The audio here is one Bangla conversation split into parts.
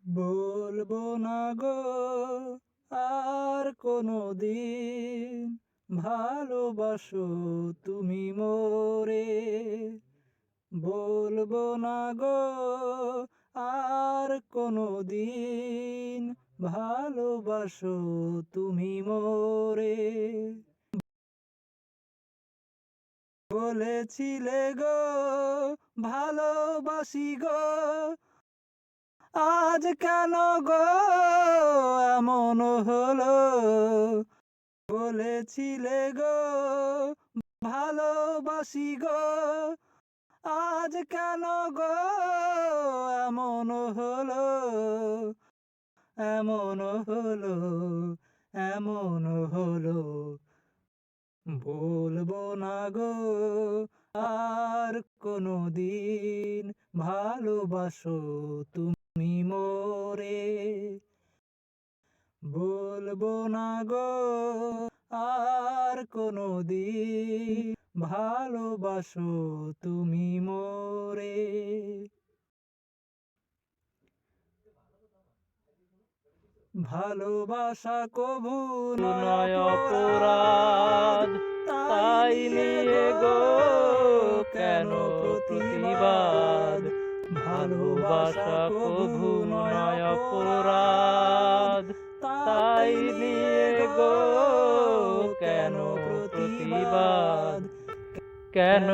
বলবো না গো আর কোনো দিন, ভালোবাসো তুমি মোরে। বলবো না গো আর কোনো দিন, ভালোবাসো তুমি মোরে। বলেছিলে গো ভালোবাসি গো, আজ কেন গো এমন হলো। বলেছিলে গো ভালোবাসি গো, আজ কেন গো এমন হলো। এমন হলো, এমন হলো। বলবো না গো আর কোনো দিন, ভালোবাসো তুমি মোরে। বলবো না গো আর কোনো দিন, ভালোবাসো তুমি মোরে। ভালোবাসা কভু নয় অপরাধ, তাই নিয়ে গো কেন প্রতিবাদ। ভালোবাসা কভু নয় অপরাধ, তাই নিয়ে গো কেন প্রতিবাদ। কেন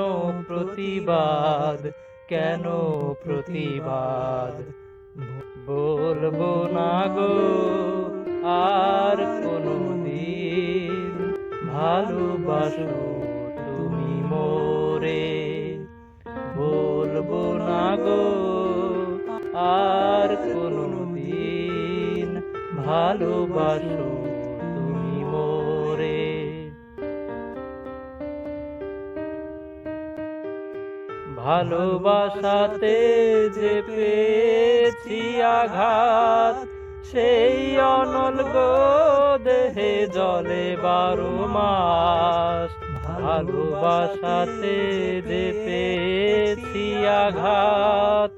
প্রতিবাদ, কেন প্রতিবাদ। বলবো না গো আর কোনো দিন, ভালোবাসো তুমি মোরে। বলবো না গো আর কোনো দিন, ভালোবাসো তুমি মোরে। ভালোবাসাতে যে পেয়েছি আঘাত, সেই অনল গো দেহে জলে 12 মাস। ভালোবাসাতে যে পেয়েছি আঘাত,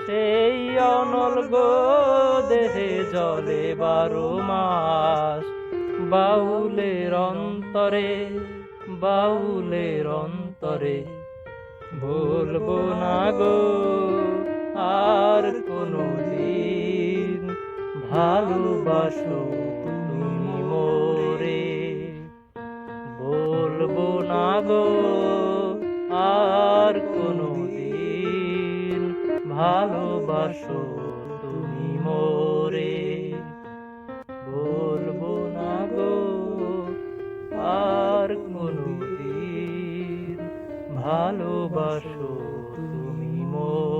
সেই অনল গো দেহে জলে 12 মাস। বাউলের অন্তরে, বাউলের অন্তরে, বলবো না গো আর কোনো দিন, ভালোবাসো তুমি মোরে। বলবো না গো আর কোনো দিন, ভালোবাসো তুমি মোরে। বলবো না গো আর কোনো দিন, ভালোবাসো তুমি মোরে।